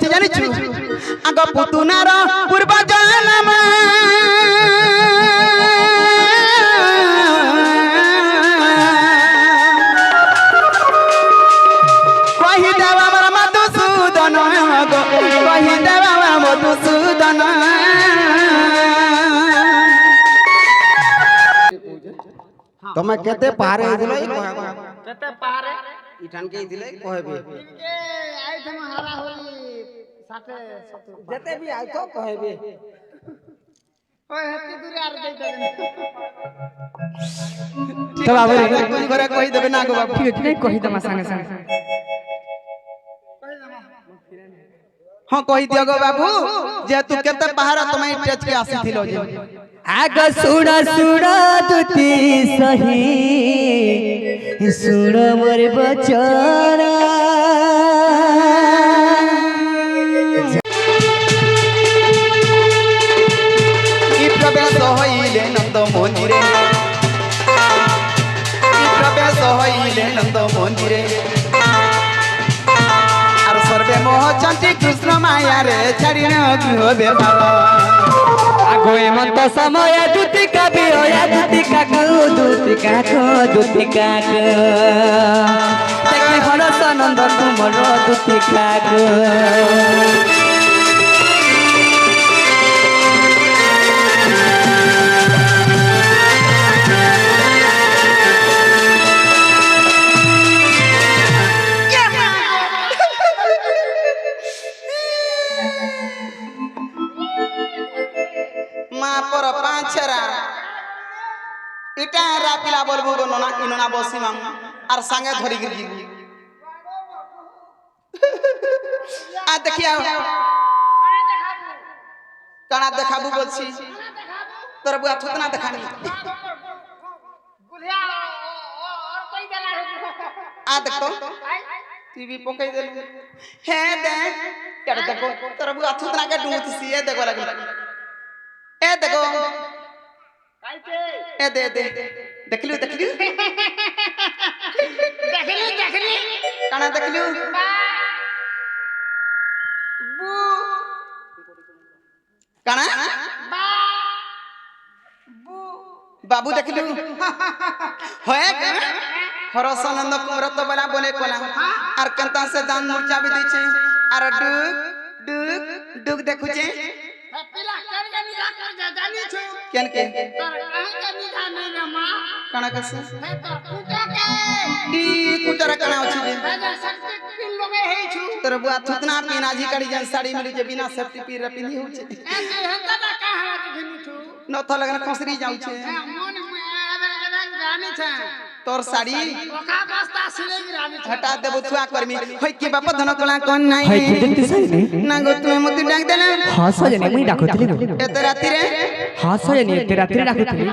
बसी जानी छु आग पुतुनार पूर्व जन्म कहि देवा हमर मधुसूदन गो कहि देवा मधुसूदन तमे केते पारे दिले केते पारे इठान के दिले कहबे इनके आई थम हरा होली 60 70 जते भी आइ तो कहबे ओए हेती दूर आर दे दे तो बाबू कोन घरे कहि देबे ना गो बाबू ठीक है कहि दमा संगे संगे हां कहि दियो गो बाबू जे तू केते पहाड़ तमे टेच के आसी थिलो जे आग सुना सुना दुती सही सुन मोर बचना ई प्रवेश होइले नंद मंदिरे ई प्रवेश होइले नंद मंदिरे आर सर्वे मोह चंटी कृष्ण माया रे छाड़ी न गृह व्यवहार आगो एमंत समय दुतिका बिया दुतिका देखे हरस नंद तुमर दुतिका माँ पर पांचरा इटा रापिला बोलबो गो नना इनना बसी माम आर संगे धरी गिरगी आ देखिया कणा देखाबू बोलछी तोर बुआ थुतना देखानी गुलिया और कोई देला आ देखो टीवी पकई दे हे दे कर देखो तोर बुआ थुतना के डूंगती सी ए देखो लगे ए देखो काईते ए दे दे देखलियो देखलियो देखली कणा देखलियो बू कणा बा बाबू देखलियो होए हरसानंद कुमरत बला बोले कोला आर कंता से दान मूर्छा भी दैछे आर डुक डुक डुक देखुचे पिला कर जानी जानी छु केन के तर कहां जानी जाने रे मां कणा कसे हे तर कुटा के ई कुटरा कणा अछि जे राजा शक्ति पिन लगे हे छु तोर बुआ थुतना पीना जी करी जन साड़ी मिली जे बिना सेफ्टी पी रे पिनी होचे ए हेता ना कहां जानी छु न तो लगन खसरी जाउ छे मन में जानी छे तोर साड़ी ओका बस्ता सिले गिरानी छे हटा देबो छुआ करमी होय के बाप धन कला कोन हाय नाही जंती सही ना गो तू मत डाक देला हां सजने मुई डाकुतली एते राती रे हां सजने एते रात्रि डाकुतली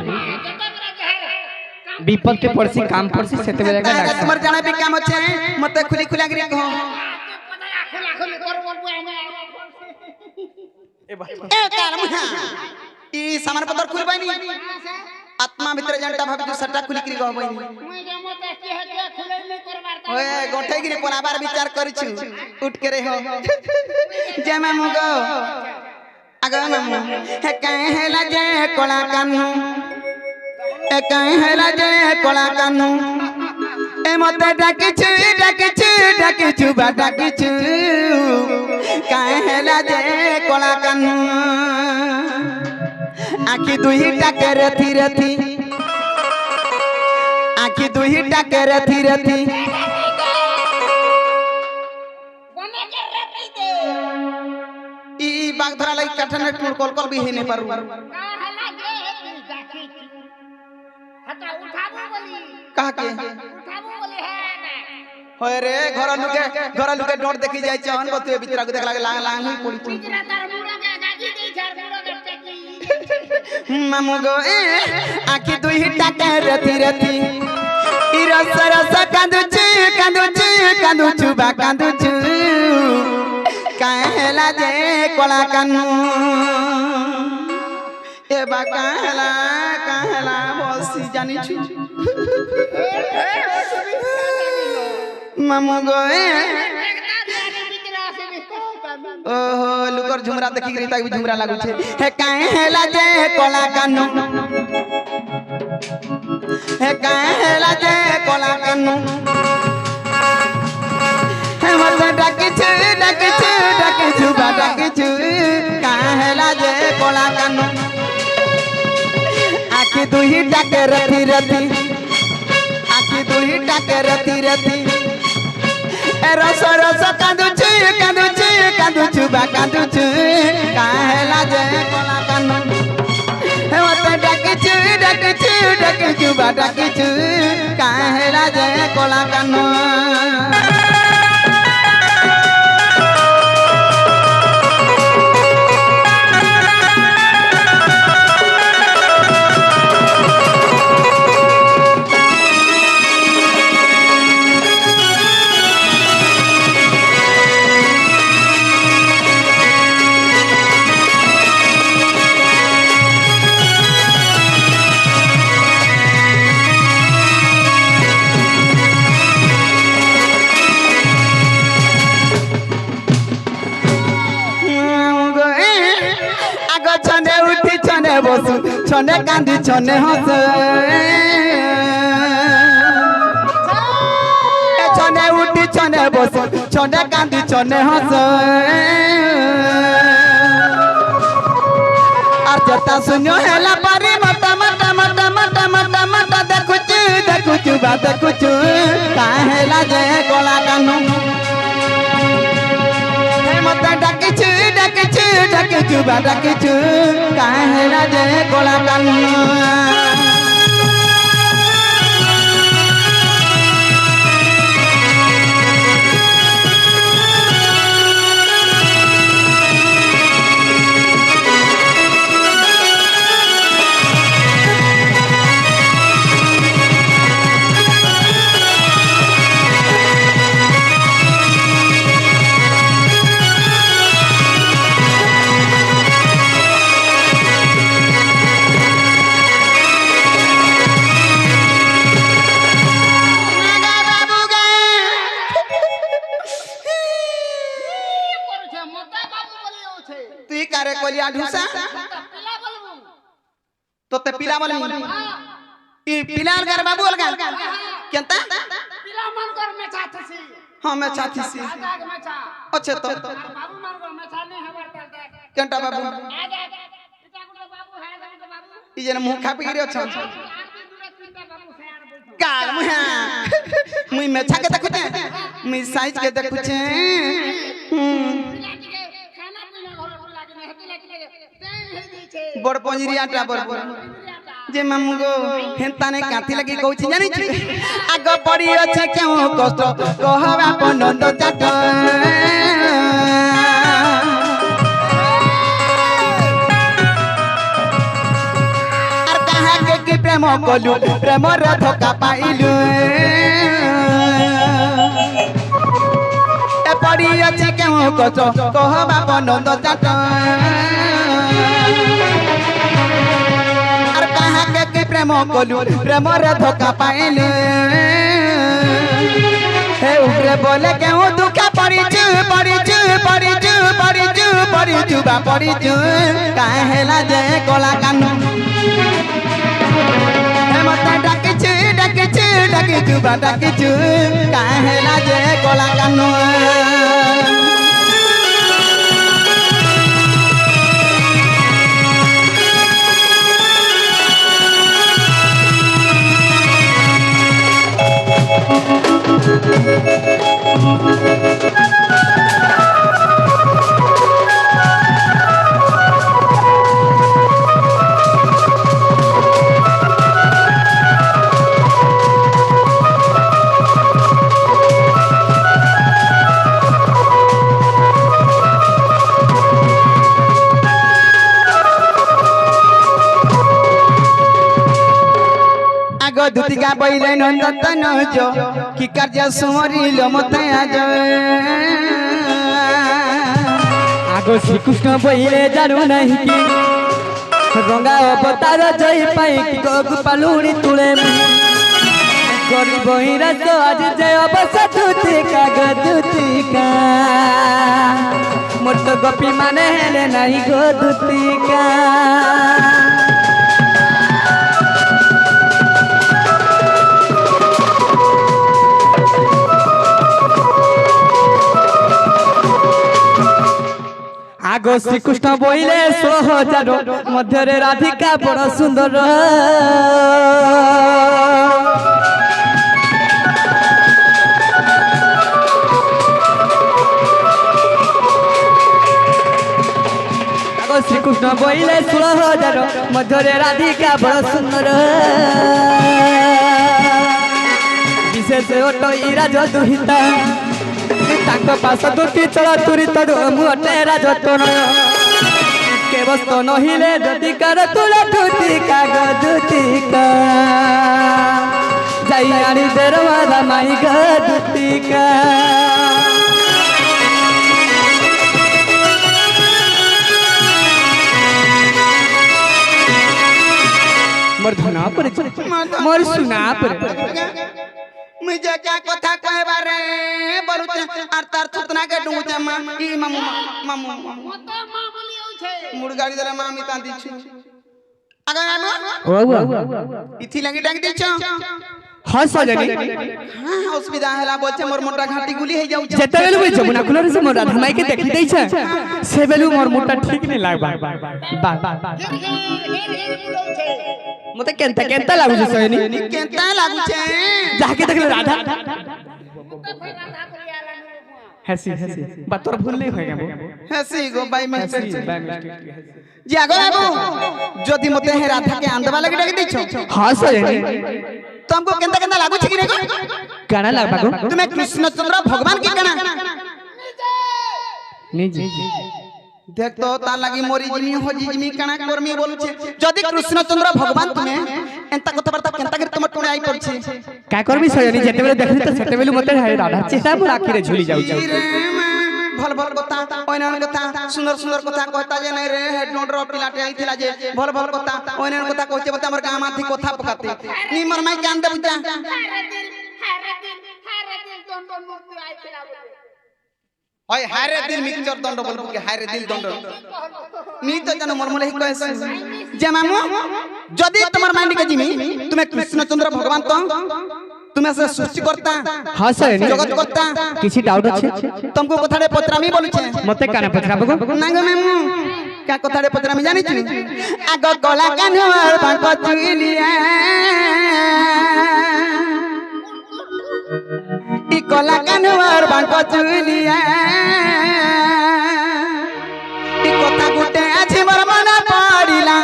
विपद के पड़सी काम पड़सी सेते बेला का तारा तुमर जाना भी काम छे मते खुली खुला गिरी कहो खुला खुली कर बोलबो हमें ए कार मुहा ई सामान पत्तर खुलबाई नी आत्मा भीतर जनता भाबी तू सट्टा खुली करी कहबाई नी मुई जे मते के खुले नहीं करबार ओए गोठे गिरी पलाबार विचार करिछु उठ के रे हो जय मामू गो आगे मामू हे कहेला जे कोला कान्हू ए कहेला जे कोला कान्हू ए मते डाकिछु बा डाकिछु कहेला जे कोला कान्हू आखी दुहीटा के रथी रथी आखी दुहीटा के रथी रथी बने के रखी दे ई बागधरा लई कठने टूर कोलकोल भी हे ने पारू का हला के देखी हटा उठाबो बोली कहा के उठाबो बोली है ना होय रे घर लुके डोट देखी जाय छन बतुए बितरा को देख लागे लांग लांग ही पड़ी पिजरा तार मुड़ा के गाजी दी छार मुड़ा के टेकी मामू गो ए आखी दुहीटा के रथी रथी ई रस रस कांदुचु बा कांदुचु काहेला जे कोला कान्हू ए बा काहेला बसी जानी छु मामू गो ए ओहो लुकर झुमरा देखि गरी ताकि झुमरा लागू छे हे काहे हेला जे कोला कानू हे काहे हेला जे कोला कानू हे मत डाके छु बा डाके छु काहे हेला जे कोला कानू आखि दुही डाके रति रति आखि दुही डाके रति रति रस रस कांदुछु बा कांदुछु काहेला जे कोला कानू हे मत डाकिछु बा डाकिछु काहेला जे कोला कानू बसु छने कांदी छने हस छने उठी छने बसु छने कांदी छने हस आर जता सुनो हेला पारी मटा मटा मटा मटा मटा मटा देखुचु बा देखुचु काहेला जे कोला कानू हे मता डाकिछु बा डाकिछु काहेला जे कोला कानू ढूसा तो ते पिला बोल ई पिला अलगर बाबू अलगर केंता पिला मन कर में चाथसी हां मैं चाथी सी आग में चा अच्छा तो बाबू मन कर में चाने हवर कर दे केंता बाबू पिता को बाबू है तो बाबू ई जन मुंह खा पी रे छ काल मुहा मुई में छा के देखुते मुई साइज के देखुछे बड़ पंजरी आटा बड़ जे मामू गो हेंता ने काथी लगी कहू छी जानि छी आग पड़ी अछि केउ कष्ट कहबा पनंद चाट आर कहा के की प्रेम कलु प्रेम रे धोखा पाइलु ए पड़ी अछि केउ कष्ट कहबा पनंद चाट प्रेम कलु प्रेम रे धोखा पाइलु हे उग्रे बोले केहू दुखा पड़ीचु बा पड़ीचु काहेला जे कोला कानू हे मत डाकिछु बा डाकिछु काहेला जे कोला कानू दुतिका बैले नंदन जो की कार्य सुमरिल मते आज आगो श्री कृष्ण बैले जानु नहीं कि रंगा अवतार जय पाई कि गोपालुनी तुले गरीब हिरा तो आज जे अवश्य दुतिका गो दुतिका मोर तो गोपी माने हेले नहीं गो दुतिका आगो श्रीकृष्ण बोले 16,000 मध्य राधिका बड़ सुंदर आगो श्रीकृष्ण बोले 16,000 मध्य राधिका बड़ सुंदर विशेष ओट इरा जो दुहिता ताको पास दुती चला तुरी तद मुटेरा जतन के बस्तो नहिले जति कर तुला दुतिका ग दुतिका जाई आनी देरवादा माई ग दुतिका मोर धना पर मोर सुना पर मुझे क्या कथा कहबा रे बरुचे आर तार थुतना के डुचे मा ई मामू मामू મોટો મામલી આવું છે मुड़ गाड़ी दरा मामी ता दिछु आगे मामू ओ इथि लगी डाक दिछु हां सजनी हां असुविधा हला बोलछे मोर मोटा घाटी गुली हे जाउ जेते बेलु बुझ जमुना कुलर से मोर राधा माई के देखि दै छै से बेलु मोर मोटा ठीक नहीं लागबा बा मते केनता केनता लागु छै सजनी केनता लागु छे जाके देखले राधा મોટો ફેર રાધા કરી આલા हसी हसी बा तोर भूल नहीं होएगा वो हसी गो बाई में हसी बाय मिस्टेक जी आगो बाबू जदी मते हे राधा के आंदवा लगी डाक दिछु हां सजनी तुमको केनता केनता लागु छै कि रे गो गाना लागबा को तुम्हें कृष्णचंद्र भगवान के गाना नहीं जी देख तो तार लगी मोरी जिमी हो जिमी काना कर्मी बोलु छे जदी कृष्णचंद्र भगवान तुम्हें एंता कथा बर्ता केनता कर तुम टोणे आई पड़छे का करबी सजनी जेते बेले देखली त सेते बेलु मते है राधा चेता मोर आखिरे झुली जाउ छै भल भल कथा ओइनन कथा सुंदर सुंदर कथा कहता जे नै रे हेड नोडर पिलाटे आइथिला जे भल भल कथा ओइनन कथा कहचे बता हमर गाम आथि कथा पकाते नी मोर माई कान दे बुझा দন্ড মুক্তি আইছিলা ओय हारे दिल मिक्सचर दंड बोल के हारे दिल दंड नी तो जन मोर मोले कहै जे मामू जदी तुम्हार मांडी के जिमी तुम्हें कृष्णचंद्र भगवान तो तुम्हें से सृष्टि करता हां सजनी जगत करता किछि डाउट अछि तुमको कथाडे पत्रामी बोलु छे मते काने पछराबो नांग मामू का कथाडे पत्रामी जानि छु आगो गला कान्हर बांको चुलिया ई गला कान्हर बांको चुलिया ई कथा गुटे अछि मोर मन पड़िला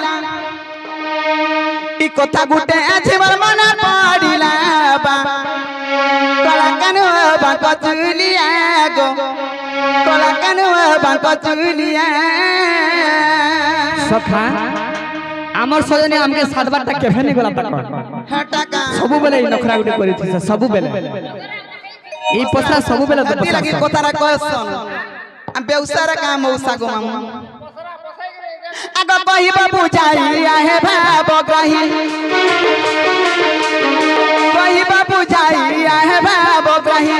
ई कथा गुटे अछि मोर मन पड़िला बा गला कान्हर बांको चुलिया गो गला कान्हर बांको चुलिया सखा हमर सजनी हमके सातबार तक केफे नहीं गला तक हटा का सब बेले ई नखरा गुटे करि थि सब बेले ई पसरा सब बेले तो कथि लगी कोतारा कहसन आ बेउसारा का मौसा गो मामू आगो कहि बाबू जाई आहे भाबो ग्रही कहि बाबू जाई आहे भाबो ग्रही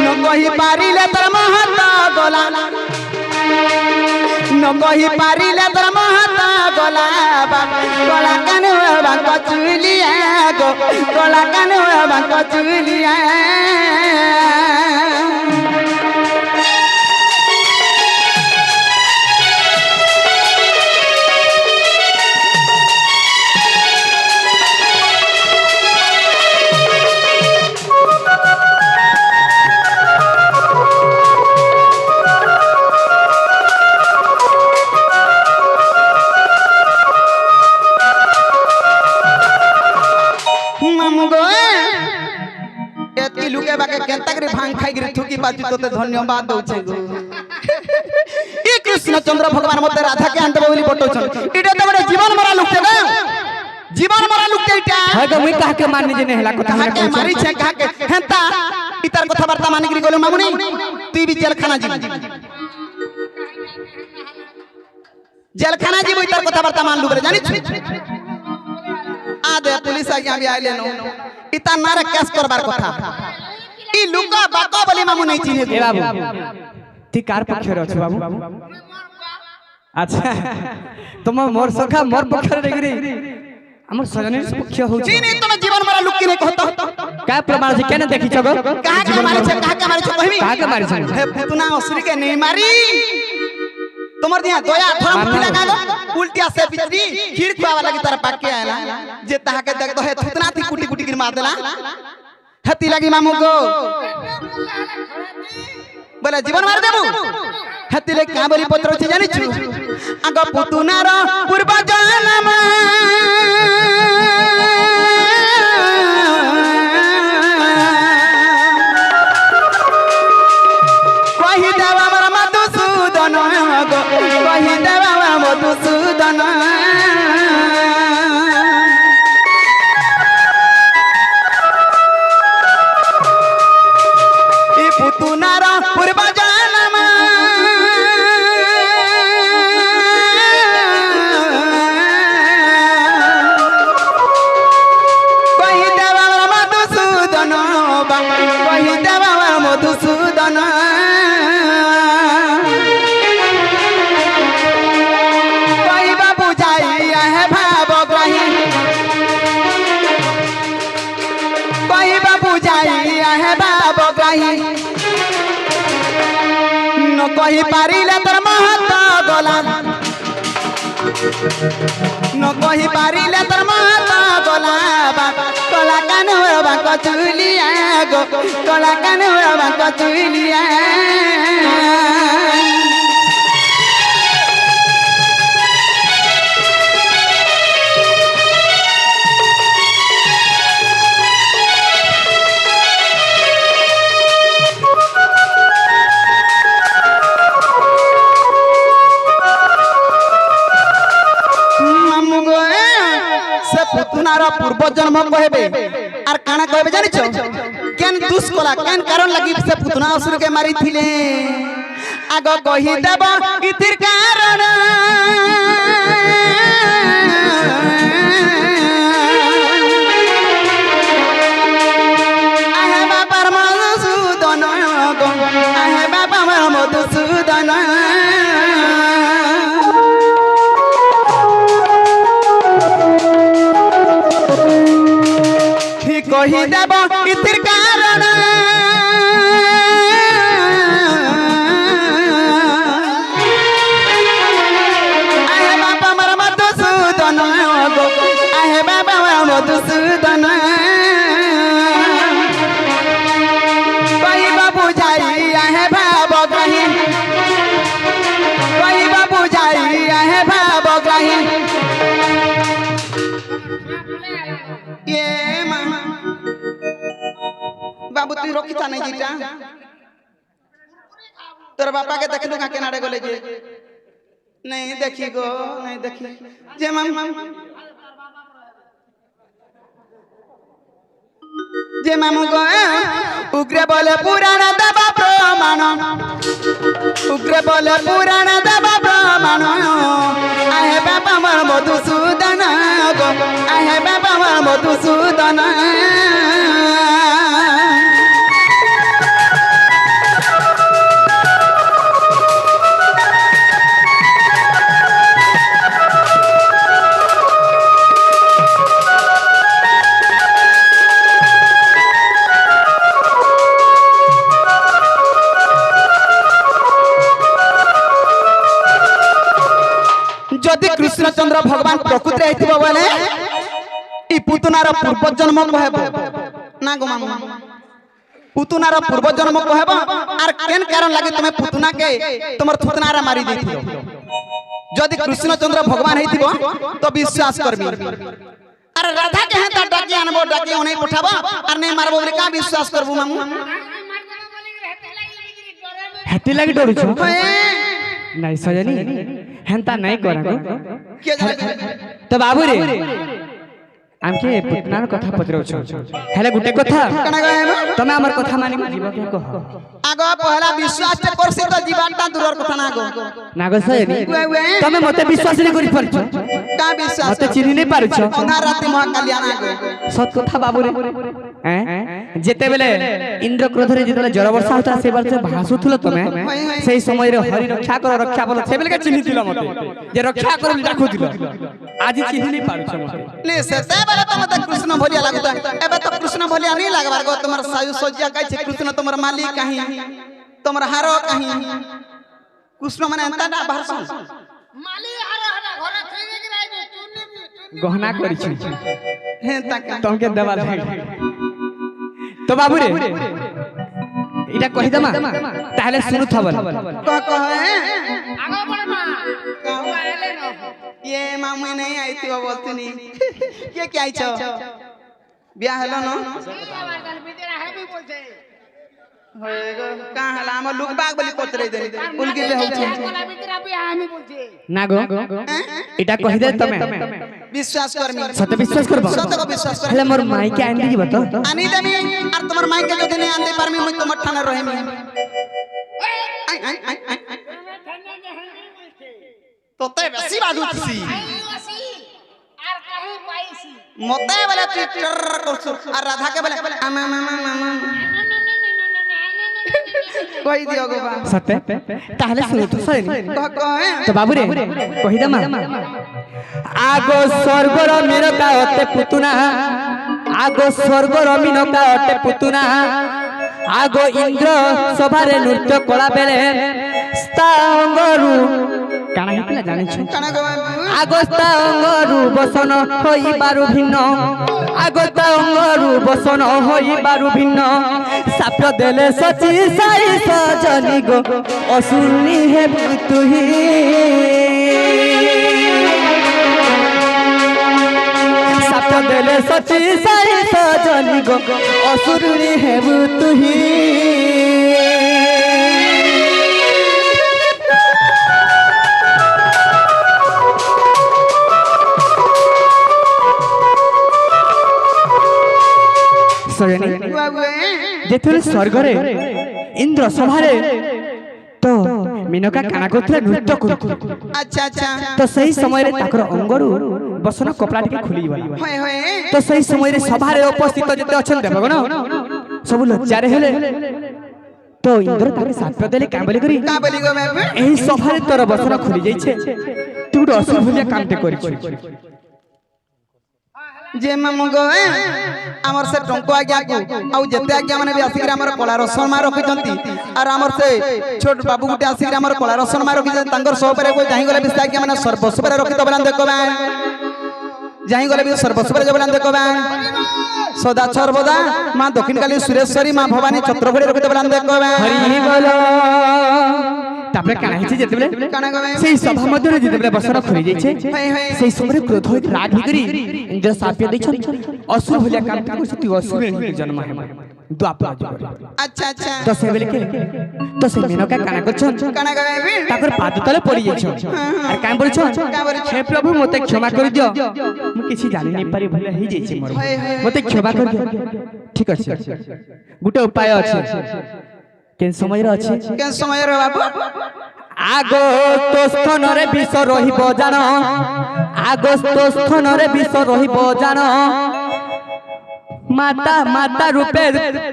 न कहि पारिले तर महता गोला न कहि पारिले तर महता गोला गोला कानु बांको चुलिया गो गोला कानु बांको चुलिया लुके बाके केंता करे भांग खाई गिरी थुकी बाजू तोते धन्यवाद दउ छै गो ई कृष्णचंद्र भगवान मते राधा के अंत बोली बटो छ इडे तो बड़े जीवन मरा लुकते ना जीवन मरा लुकते इटा है गो मुई कहा के माननी जे नेहला कथा कहा के मारी छै कहा के हेंता इतार कथा वार्ता मान गिरी गोलो मामुनी तू भी जेल खाना जी जेल खाना जी इतार कथा वार्ता मान लु रे जानि छु आ दे पुलिस आज्ञा भी आइले नो इता नारे केस करबार कथा ई लुका बाका बोली मामू नहीं चिन्हे ए बाबू ती कार पक्षर अछि बाबू अच्छा तुम मोर सखा मोर पक्षर रे हमर सजनी पक्ष हो चिन्हे तुम जीवन मरा लुक किने कहत का प्रमाण छै केने देखि छगो कहा के मारे छ कहबी कहा के मारे छ हे पुतना असुरी के नहीं मारी तुम्हार दिया दोया थरम फिला का उल्टिया से बिचरी खीर खुआवा लगी तारा पाके आला जे ताहा के देख दो हे थुतना थी कुटी कुटी गिर मार देला हती लगी मामू को बोले जीवन मार देबू हती ले का बोली पत्र छै जानि छु आग पुतुनार पूर्व जन्म कहि देवा हमर मधुसूदन गो कहि देवा मधुसूदन ई पुतुनार पूर्व जन्म कहि देवा मधुसूदन कहि देवा मधुसूदन न कही पारिले तोर महत गला न कही पारिले तोर महत गला कला कान होबा कचुलिया गो कला कान होबा कचुलिया पुतुनार पूर्व जन्म कहबे आर काना कहबे जानि छ केन दुस कला केन कारण लगी से पुतना असुर के मारी थिले आग कहि देब इतिर कारण आहे बापर मधुसूदन गो आहे बापा मधुसूदन कहि देब इतिर कारण आहे बापा हमर मधुसूदन गो आहे बापा हमर मधुसूदन कहि बाबू जाई आहे भाव ग्रही कहि बाबू जाई आहे भाव ग्रही ये मामा बाबू तू रोकिता नहीं जीता तोर बापा के देखलू का केनारे गले जे नहीं देखी गो नहीं देखी जे मामा जे मामू गो उग्र बोले पुराण दबा प्रमाण उग्र बोले पुराण दबा प्रमाण आहे बाबा हमर मधुसूदन गो आहे बाबा हमर मधुसूदन जदि कृष्णचंद्र भगवान प्रकृति हेतिबो बोले ई पुतनार पूर्व जन्म कहबो ना गो मामू पुतनार पूर्व जन्म कहबो आर केन कारण लागे तमे पुतना के तमर पुतनारा मारी देथियो जदि कृष्णचंद्र भगवान हेतिबो तो विश्वास करबी अरे राधा के हाथ डाकी आनबो डाकी ओने उठाबो आर नहीं मारबो बोले का विश्वास करबो मामू हेती लागि डरू छ नहीं सजनी हेंता नहीं करा के तो बाबू रे आमके पुतनार कथा पचरौछ हेले गुटे कथा कना गए तमे हमर कथा मानि जीव के कह आगो पहला विश्वास ते करसी तो जीवाटा दूरर कथा ना गो नागो सयनी तमे मते विश्वास नै करि परछ का विश्वास मते चिन्हि नै पारुछ अंधार राति महा कल्याण गो सत कथा बाबू रे हैं जेते बेले इंद्र क्रोध रे जेते जर वर्षा होता से वर्ष भासुथुल तमे सेही समय रे हरि रक्षा बोल से बेले के चिन्हि दिल मते जे रक्षा कर डाकुथिल आज चिन्हि नै पारुछ मते ले से बेले तो मते कृष्ण भलिया लागत एबे तो कृष्ण भलिया नहीं लागबार गो तुमर सायु सज्जा काई छे कृष्ण तुमर मालिक काहे तुमर हारो काहे कृष्ण माने एंता डा भाषण माली हारा हारा घरे थई के राइबे तुनी गहना करि छी हे तका तमके दबा दे तो बाबू रे इटा कहि दमा ताहले सुनु थबल कह है आगो बड़ मां कहू आले न ये मामू नहीं आई थी वो बोलती नहीं ये क्या आई छो ब्याह हलो न आवाज गल बितेरा है भी बोलछे होएगो का हला हम लुक बाग बली कोतरे दे उनके ले हो छे कोला बितेरा भी हामी बोलछे नागो इटा कहि दे तमे विश्वास करमी सत्य विश्वास करबो सत्य को विश्वास कर हेले मोर माई के आंदी जीव तो आनी देमी और तुम्हार माई के जो दिन आंदे पार में मुझ तो मठा न रहे में आई आई आई आई तो ते बेसी बाजू छी आर कहीं पाइसी मते वाला ट्विटर करछु और राधा के बोले मामा मामा मामा कोई दियो गो बा सत्य ताहले सुनु तो सयनी कह तो बाबू रे कहि दमा आगो स्वर्गर मिनका अते पुतुना आगो स्वर्गर मिनका अते पुतुना आगो इंद्र सभारे नृत्य कला बेले स्तांगरु काना हितला जानि छु कना गो आगो स्तांगरु बसन होई बारु भिन्न आगो स्तांगरु बसन होई बारु भिन्न साप्य देले सची साई सजनी गो असुरनी हे तुही साप्य देले सची साई सजनी गो असुरनी हे तुही जेतले स्वर्ग रे इंद्र सभारे तो मिनका काना करथले नृत्य करथले अच्छा अच्छा तो सही समय रे ताकर अंगरु बसन कपड़ा टिके खुली गला होय होय तो सही समय रे सभारे उपस्थित जते अछन देबगन सब लज्जारे हेले तो इंद्र ताके साप्य देले काबली करी का बोली गो बाबू एही सभारे तोर बसन खुली जाई छे तू गुटे असुर भलिया कामटे करि छी जे मामू गो हमर से टंको आज्ञा को आउ जते आज्ञा माने भी आसिक हमर कला रसन मा रखिजंती और हमर से छोट बाबू गुटे आसिक हमर कला रसन मा रखिजंती तांगर सब परे को जाहि गले भी आज्ञा माने सर्वस्व परे रखि तबलान देखो बा जाहि गले भी सर्वस्व परे जबलान देखो बा सदा सर्वदा मां दक्षिण काली सुरेश्वरी मां भवानी छत्रफड़ी रखि तबलान देखो बा हरि बोलो तापरे काना हिची जेतेबले काना गो सेही सभा मध्य रे जेतेबले बसन खुली जाई छे होय होय सेही समय क्रोध होइत राग ही करी इंद्र साप्य दै छन असुर भलिया काम कर सती असुर रे जन्म है द्वापर जुग अच्छा अच्छा तो से बेले के तो से मेनका काना करछन काना गो बाबू ताकर पाद तले पड़ी जाई छन आर काम बोल छन हे प्रभु मते क्षमा कर दियो मु किछि जानि नै पारि भले ही जाई छे मोर मते क्षमा कर दियो ठीक अछि गुटे उपाय अछि केन समय रे अछि के समय रे बाबू आगो तो स्थान रे विष रहिबो जान आगो तो स्थान रे विष रहिबो जान माता माता रूपे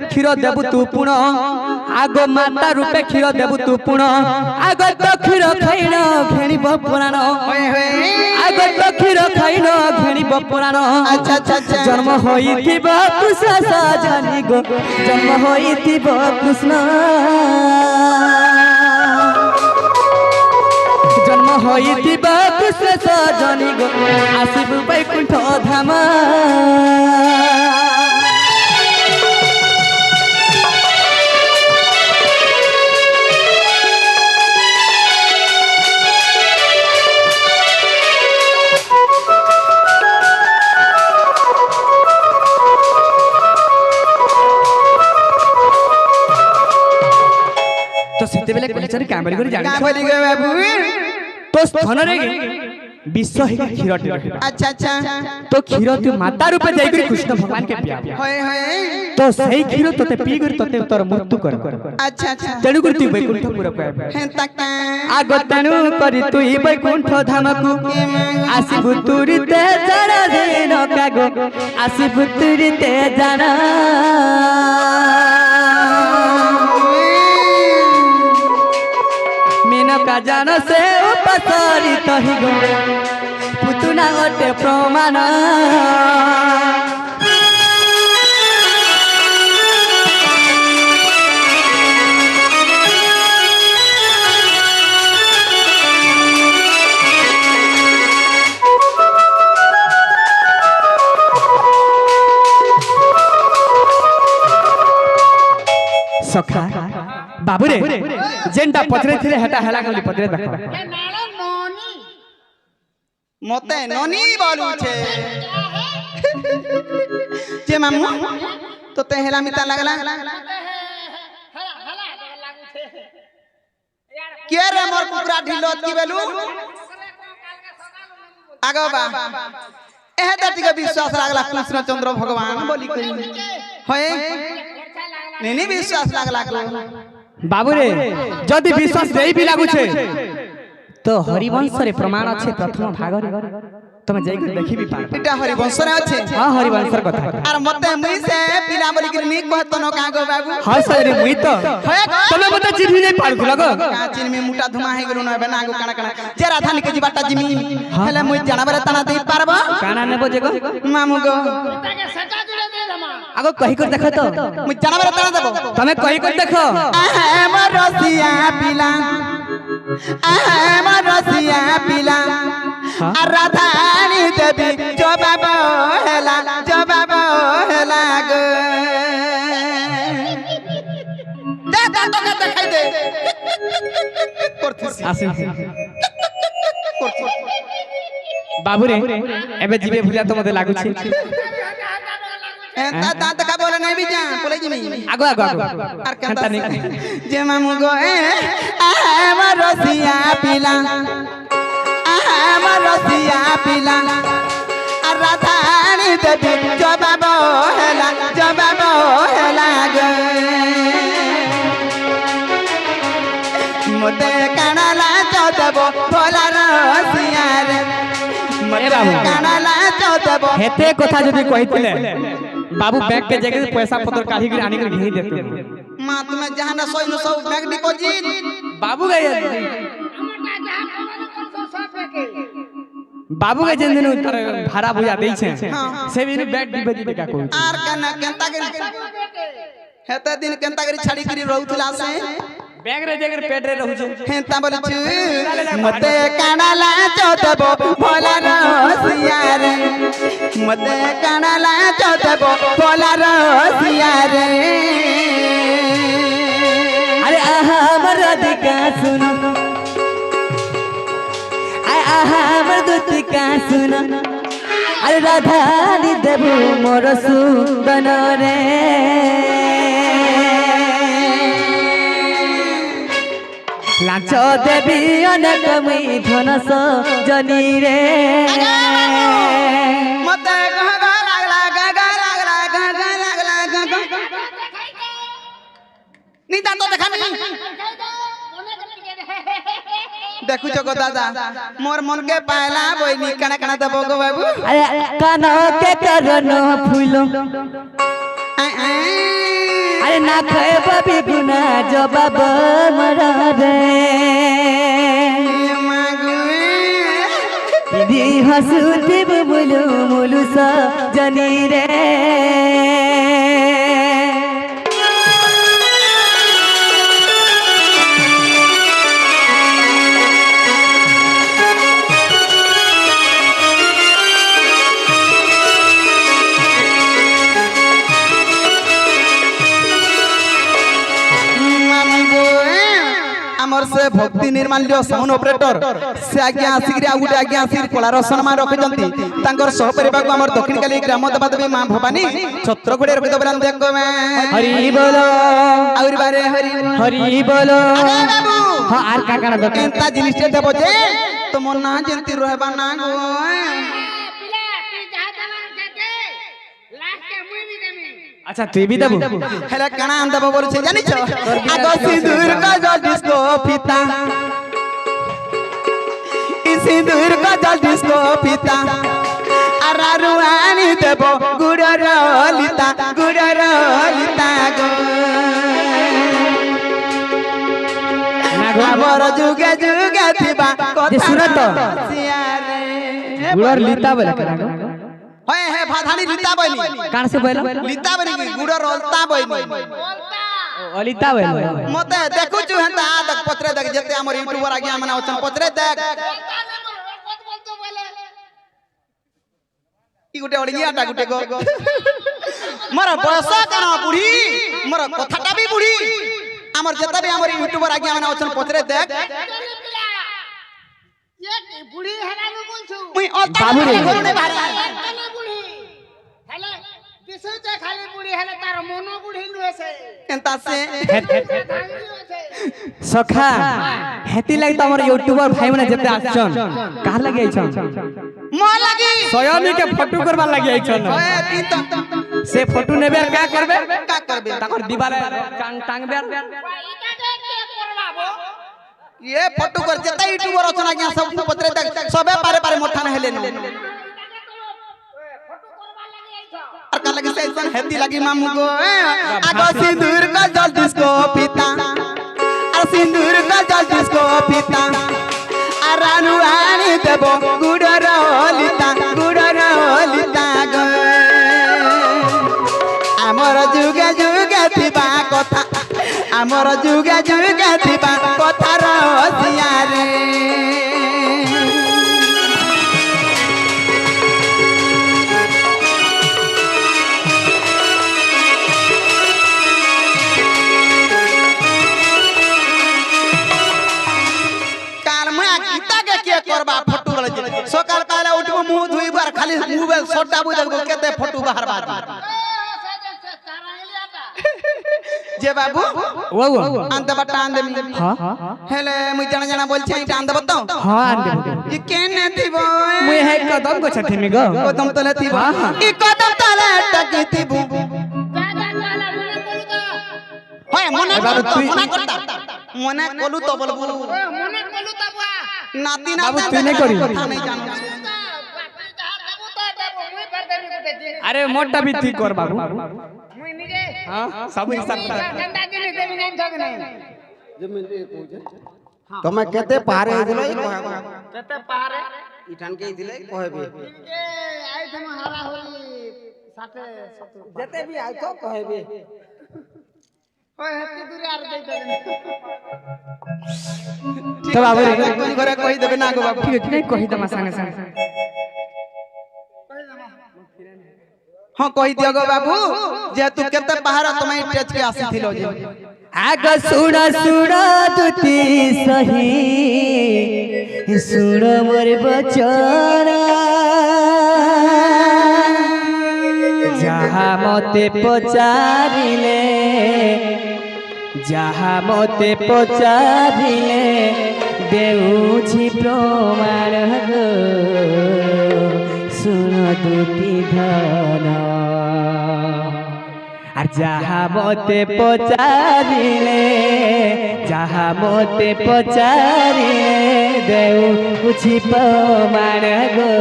क्षीर देबु तू पुण आगो माता रूपे क्षीर देबु तू पुण आगो तो क्षीर खाइन घेणिब पुराण होय होय आगो तो क्षीर खाइन घेणिब पुराण अच्छा अच्छा अच्छा जन्म होइथिब कृष्ण सजनी गो जन्म होइथिब कृष्ण जन्म होइथिब कृष्ण सजनी गो आसिबु बैकुंठ धाम तो सेते बेले कहचन कामरी करी जानि का बोली गो बाबू तो स्थान रे विश्व है क्षीर अच्छा अच्छा तो क्षीर तू माता रूपे जाई कृष्ण भगवान के पिया होए होए तो सही क्षीर तोते पी कर तोते तोर मृत्यु कर अच्छा अच्छा तेणु कर तू वैकुंठपुर कहबे हे तक आगो तेणु करी तू वैकुंठ धामकु आसिबु तुरिते जरा दिन कागो आसिबु तुरिते जाना मेनका जान से उपसरित ही गो पुतुना गोटे प्रमाण सखा बाबू रे जेंटा पचरे थिले हेटा हेला गली पचरे देखो के नालो नोनी मते ननी बोलू छे जे मामू तो ते हेला मिता लागला हला लागू छे यार के रे मोर कुकरा ढिलो की बेलू आगो बा एहे दति के विश्वास लागला कृष्ण चंद्र भगवान बोली कही होए नेनी विश्वास लागला को बाबू रे जदि विश्वास देई भी लागु छे तो हरिवंश रे प्रमाण अछि प्रथम भाग रे तमे जाई के देखि भी पार इटा हरिवंश रे अछि हां हरिवंश र कथा आर मते मुई से पिला बोली कि नी कहत न का गो बाबू हां सरी मुई तो तमे मते चिन्हि नै पारु लगो का चिन में मुटा धुमा हे गलो न बे ना गो काना काना जे राधानी के जीवाटा जिमी हेले मुई जानबरे तना देई पारबो काना नेबो जेगो मामू गो ताके सटा जुड़े दे दमा आगो कहि कर देखो तो मुई जानबरे तना देबो तमे कहि कर देखो हमर रसिया पिला हमर रसिया पिला आ राधानी देवी जवाब हेला गो दे दे तो के देखाई दे करथिस आसे बाबू रे एबे जीवे भुलिया तो मते लागु छी ता देखा बोले नहीं भी जा बोले जिमी आगो आगो आगो आर कंता नहीं जे मामू गो हमर रसिया पिला हमर रसिया पिला आ राधानी देवी जवाब हेला गो मते कानाला चौदबो भोला रसिया रे मते कानाला चौदबो हेते कथा जदि कहितले बाबू बैंक के जगह पैसा पत्र काढ़ी के आनी के घेई देते मां तुम्हें जहां न सोई न सो बैंक डिपॉजिट बाबू गए हमटा जहां कोनो कर सो फेके बाबू के जिन दिन भाड़ा बुझा दै छै से भी बैंक डिपॉजिट का कोई आर कना केंता के हेते दिन केंता के छाड़ी करी रहउतला से बैंक रे जगह पेट रे रहू छै हेंता बोले छु मते कानाला चौदबो भोला रसिया रे मते कानाला चौदबो भोला रसिया रे अरे आहा हमर राधिका सुनो आहा हमर दुतिका सुनो अरे राधानी देबू मोर सुबन रे लांच देवी अनेक मुई धन जनी रे मते गगा लागला नीता तो देखानी देखु जगो दादा मोर मन के पाला बोइनी कना कना दबो गो बाबू अरे कानो के करनो फूलो अरे ना खाए बाबी गुना जवाब मरा रे दीदी हंसुती मुलु मुलु सा जनी रे हमर से भक्ति निर्माल्य साउंड ऑपरेटर से आज्ञा आसिक आ गुटे आज्ञा आसिक कलार सम्मान रखिजंती तांकर सह परिवार को हमर दक्षिण काली ग्राम देवी मां भवानी छत्रगुड़े रखि दबरान देखो मैं हरि बोलो और बारे हरि हरि बोलो बाबू हां आर का काना एंता जिनिस देबो जे तुम ना जंती रहबा ना गो पिला तू जहाँ दवा जाके लास्ट के मुई भी देमी अच्छा तू भी देबू हेले कणा अंदब बोल छे जानि छ आगो सिंदूर का जल डिस्को फीता ई सिंदूर का जल डिस्को फीता अरारुआनी देबो गुडर लिता गो हमर जुगे जुगे थिबा जे सुन तो सियारे गुड़र लीता बोले करा होय हे भाधानी लीता बनी कान से बोला लीता बनी गुडर रोलता बनी बोलता अलिता बोले मते देखु छु हंता देख पत्रे देख जते हमर यूट्यूबर आगे मना ओछन पत्रे देख बोलतो बोले ई गुटे ओडियाटा गुटे गो मोर बयस कन बुढ़ी मोर कथाटा भी बुढ़ी हमर जते भी हमर यूट्यूबर आगे मना ओछन पत्रे देख पिला ये बुढ़ी हेलानु बोलछु मुई ओता बाबू रे। घरने बाहर हेले बुढ़ी हेले दिसु जे खाली बुढ़ी हेले तार मनो बुढ़ी नुहे से एंता से धांगी होसे सखा हेती लाग त हमर यूट्यूबर भाई माने जते आछन कहां लगे आछन म लगी सोयानी के फोटो करबा लगे आछन ओए ती तो से फोटो नेबे का करबे का करबे ताकर दीवारे टांगबे इटा देख के करबाबो ये फोटो कर जते यूट्यूबर ओछन आगे सब पत्रे देख सबे पारे पारे मोठा न हेले न फोटो करबा लगे आइछो और का लगे से ऐसन हेती लगी मामू गो आगो सिंदूर का जल डिस्को पीता और सिंदूर का जल डिस्को पीता अरानु आनी देबो गुडर लिता गो हमर जुगे जुगे थिबा कथा हमर जुगे जुगे थिबा कथा रसिया रे करबा फोटो वाला सकाल काले उठबो मुंह धुइबार खाली मोबाइल सोटा बुझ देखबो केते फोटो बाहर बाहर जे बाबू वो अंत बटा आंदे हां हेले मुई जना जना बोल छै इटा आंदे बताओ हां आंदे ई केने थिबो मुई है कदम को छथि में गो कदम तले थिबो ई कदम तले टकी थिबो होय मना बाबू करता तू मना करता मने कोलू तो बोलबो मने कोलू तबुआ नाती बाबू नाती तू नहीं करी कथा नहीं जानो अरे मोटा भी ठीक कर बाबू मुई निजे हां सब हिसाब कर गंदा दिन देवी नहीं ठगने તમે કેતે પારે આઈલો केते पहाड़े ઈઠાન કે દિલે કહેબે के आई थम हरा होली 60 70 જેતે બી આઈ તો કહેબે ओए हेती दूर यार दे देने तो बाबू रे कोई घरे कहि देबे ना गो बाबू ठीक नहीं कहि दमा संगे संगे हां कहि दियो गो बाबू जे तू केते बाहर तमे टेच के आसी थिलो जे आग सुड़ा सुड़ा तुती सही सुड़ मोर बचना जहाँ मते पचारिले देउछि प्रमाण गो सुन दुती धन আর যাহা মতে পচারিলে দেউছি প্রমাণ গো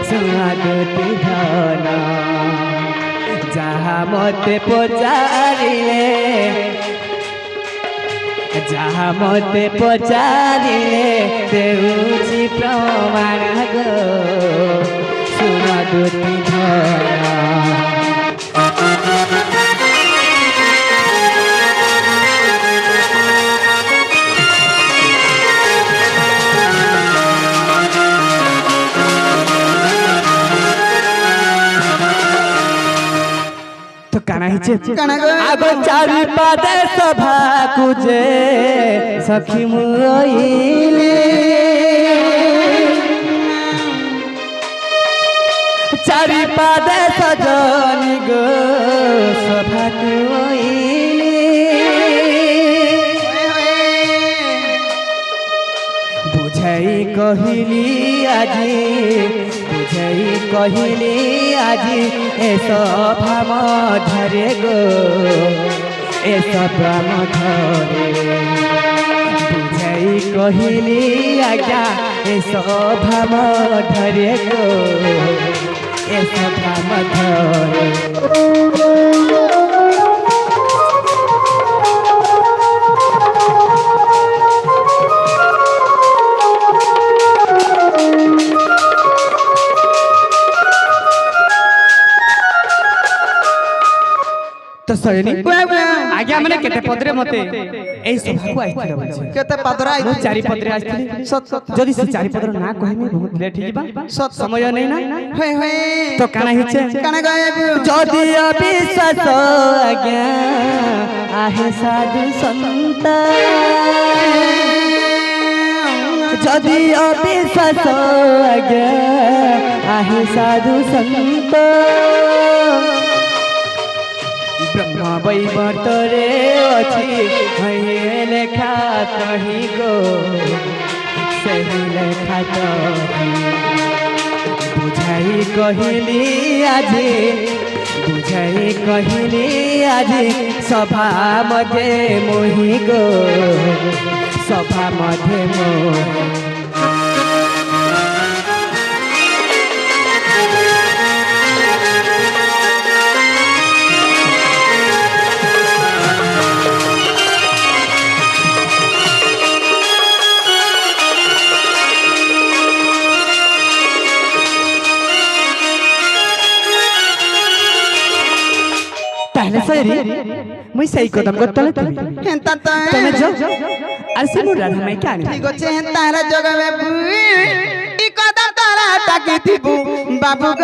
সুনাদুতি ধন যাহা মতে পচারিলে দেউছি প্রমাণ গো সুনাদুতি ধন तो काना हिचे आगो चारि पादे सभा कुजे सखी मुइले चारि पादे सजनी गो सभा कुइले बुझ बुझाई कहली আজি बुझाई कहली আজি ए सभा मधरे गो ए सभा मधरे बुझाई कहली आज्ञा ए सभा मधरे गो ए सभा मधरे तो सजनी आज्ञा मैंने केते पदरे मते एई सभा को आइथिले बोलछे केते पदरा मो चारि पदरे आइथिले सत सत जदि से चारि पदर ना कहमे बहुत लेट हिबा सत समय नै ना होय होय तो काना हिचे काना गायब जदि अविश्वास आज्ञा आहे साधु संत जदि अविश्वास आज्ञा आहे साधु संत ब्रह्म वैवर्तरे अछि हये लेखा तहि गो सही लेखा तहि बुझाई कहली আজি बुझाई कहली আজি सभा मध्य मोहि गो सभा मध्य मोहि ताहले सरी मुई सही कदम को तले तुम हेंता तो तमे जो अरे से मुरा हमें क्या नहीं ठीक আছে তারা জগবে ই কথা তারা তাকিতিবু বাবু গ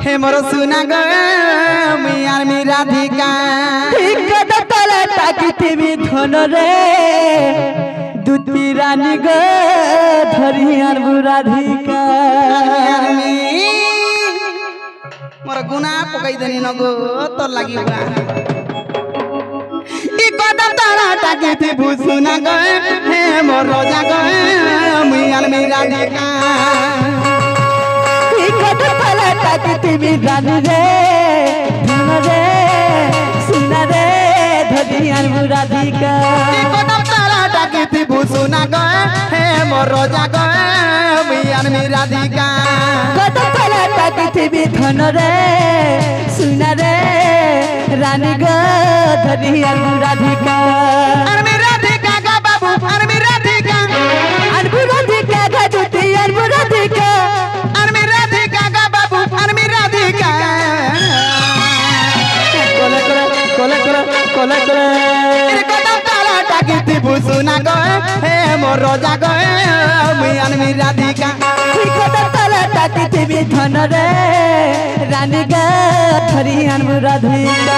হে মোর সুনা গ মিয়ার মি রাধিকা ठीक तले ताकितिबी धन रे दुती रानी ग धरियार बुराधिका মিয়ার মি মোর গুনা পকাই দেনি নগো তোর লাগিবা ই কথা তারা তাকিতিবু সুনা গ হে মোর রাজা গ মিয়ার মি রাধিকা ठीक तले ताकितिबी रानी रे धन रे सुना रे धरियार बुराधिका কদম তারা ডাকিতি ভূষুনা গয়ে হে মোর রোজা গয়ে মিয়ান মি রাধিকা কত তলে তাকিতিবি ধন রে সুনা রে রানী গো ধরিয়ার বুরাধিকা আর মি রাধিকা গা বাবু আর মি রাধিকা আর বুরাধিকা গা দুতি আর বুরাধিকা আর মি রাধিকা গা বাবু আর মি রাধিকা কোলে কোলে কোলে কোলে কোলে কোলে কদম তারা ডাকিতি ভূষুনা গয়ে হে মোর রোজা গয়ে মিয়ান মি রাধিকা কত তলে তাকিতিবি ধন রে রানী গো ধরিয়ার বুরাধিকা